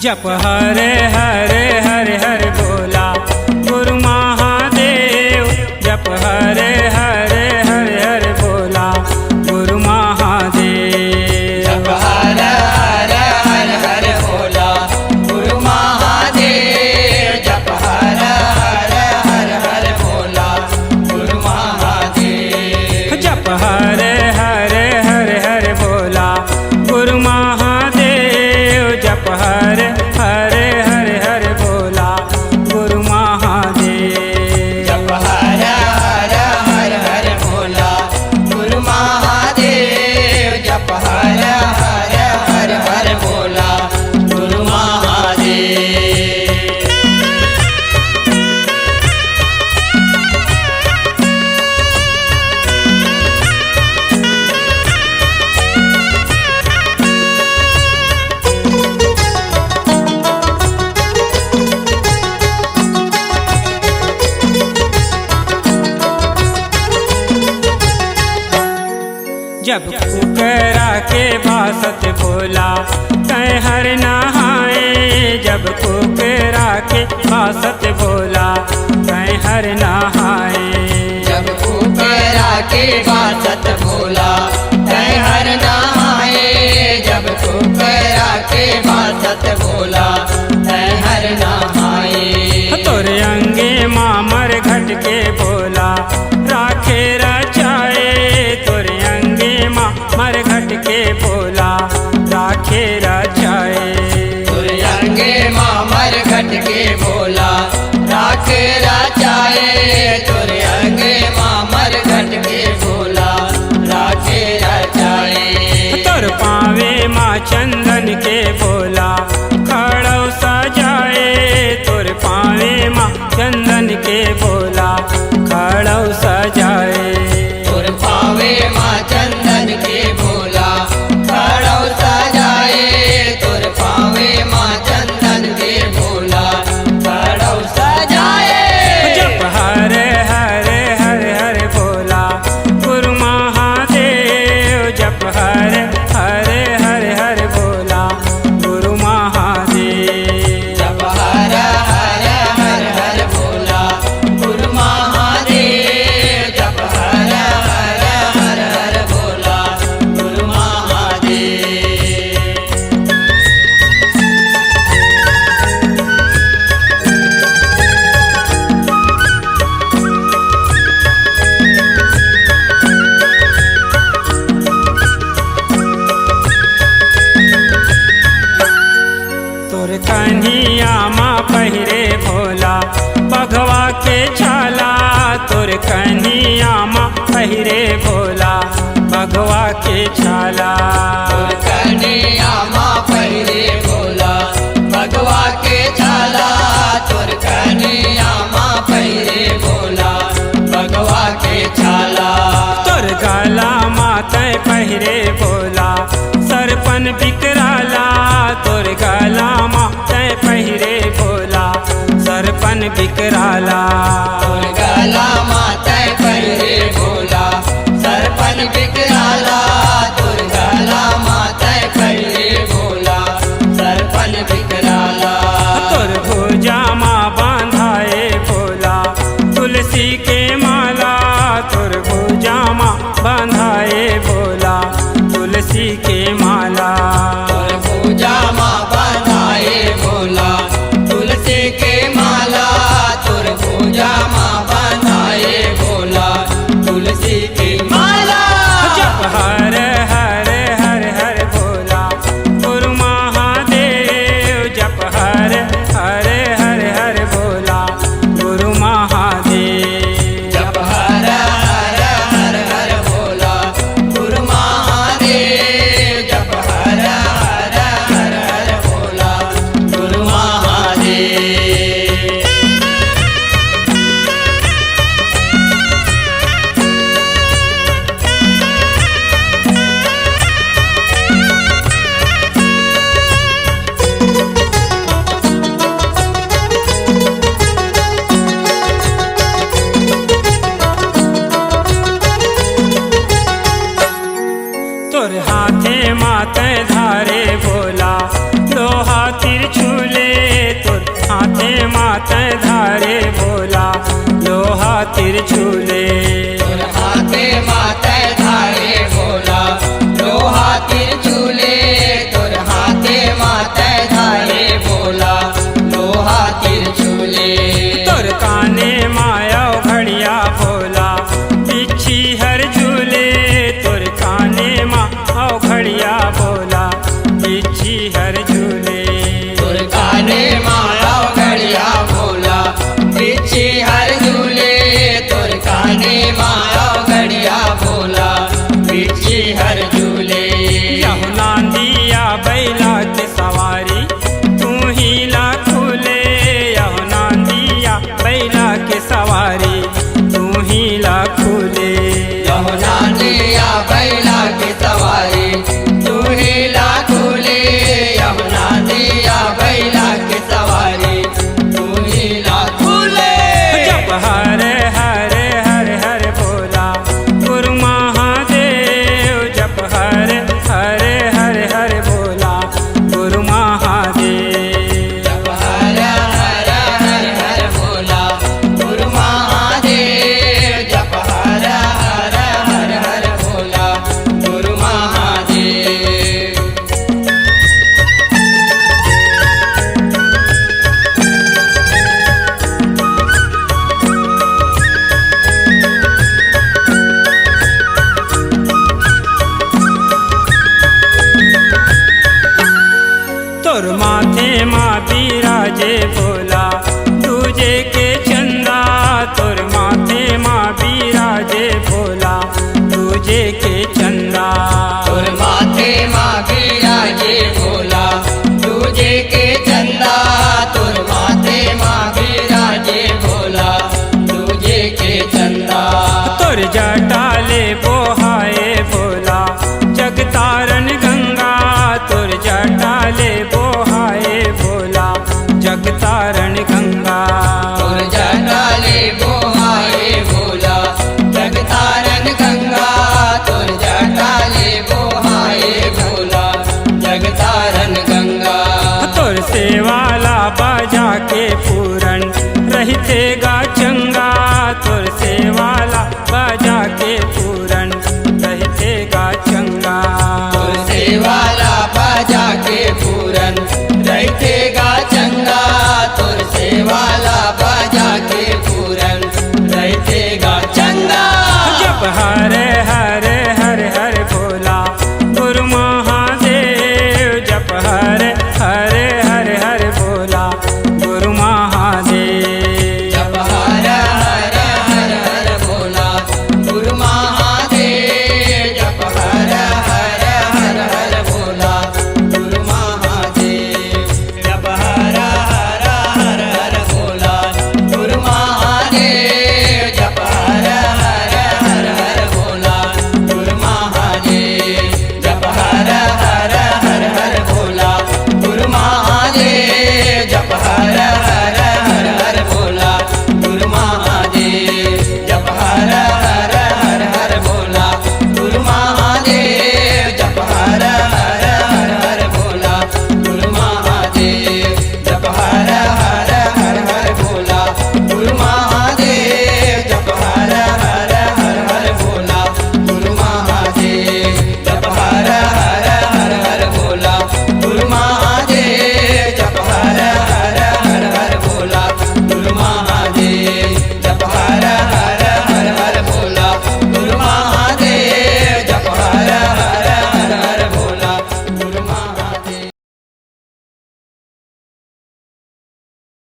जप हरे हरे हरे हरे बोला गुरु महादेव। जप हरे हरे हरे हरे बोला गुरु महादेव। जप हरे हरे हरे हरे बोला गुरु महादेव। जप हरे हरे हरे हरे बोला गुरु महादेव। जप हरे हरे हरे हरे बोला गुरु महादेव। जप हरे हरे हरे हरे बोला गुरु महादेव। जप हरे हरे हरे हरे बोला गुरु महादेव। जप हरे हरे हरे हरे बोला गुरु महादेव। जब कुकरा के भासत बोला तय हर नहाए। जब कुकरा के भासत बोला तय हर नहाए। जब कुकरा के बासत बोला तय हर नहाए। जब कुकरा के बासत बोला तय हर नहाए। तोरे अंगे मामर घट के बोला राखे रचाए। तोरे अंगे मामर घट के बोला राखे रचाए। तुर अंगे मामर घट के बोला राखे रचाए। तुर अंगे मामर घट के बोला राखे रचाए। तोर पावे माँ चंदन के बोला खड़ो सजाए। तोर पावे माँ चंदन के बोला खड़ो सजाए। तुर पावे माँ चंदन के बोला खड़ो सजाए। तुर पावे माँ चंदन के बोला खड़ो सजाए। जप हरे हरे हरे हरे बोला गुरु महादेव। जप हरे हरे हरे हरे बोला गुरु महादेव। जप हरे हरे हरे हरे बोला गुरु महादेव। जप हरे हरे हरे हरे बोला गुरु महादेव। तोर कन्हिया माँ पहिरे भोला बघवा के छाला। तोर कन्हिया माँ पहिरे भोला बघवा के छाला। तुर कन्हैया माँ पहिरे भोला भगवा के छाला। तुर कन्हैया माँ पहिरे भोला भगवा के छाला। तोर गाला माँ तय पहिरे भोला सरपन बिकराला। तोर गाला माँ तय पहिरे भोला सरपन बिकराला। तुर गला माता पहिरे भोला सरपन बिकराला। तुर गला माता पहिरे भोला सरपन बिकराला। तोर भुजा माँ बांधाए भोला तुलसी के माला। तोर भुजा माँ बांधाए भोला तुलसी के माला। तुर पूजा माँ बंधाए भोला तुलसी के माला। तुर पूजा माँ बंधाए भोला तुलसी की माला। जप हरे हर झूले तुर काने माया घड़िया भोला बिछी हर झूले तुर काने माया घड़िया भोला बिछी हर झूले यहुना दिया बैला के सवारी तू ही लाखुले यहुना दिया बैला के सवारी तू ही लाखुले यमुना दिया बैला की सवारी तू ही लाखुले यमुना दिया बैला की सवारी तू ही लाखुले जप हरे हरे हरे हरे बोला गुरु महादेव जप हरे हरे हरे हरे बोला गुरु महादेव जप हर हर हर हर भोला गुरु महादेव जप हर हर हर हर भोला गुरु महादेव तोर माथे माँ बिराजे बोला तुझे के चंदा तोर माथे माँ बिराजे बोला तुझे के चंदा तुर माथे माँ बिराजे भोला तुझे के चंदा तुर माथे माँ बिराजे भोला तुझे के चंदा तोर जटाले बोहाए बोला जगतारण गंगा तोर जटाले बोहाए बोला जगतारण गंगा तुर जटाले बोहाए भोला जगतारण गंगा तुर जटाले बोहाए भोला जगतारण गंगा तोर सेवाला बाजा के पूरन रहते गा चंगा तोर सेवाला बाजा के पूरन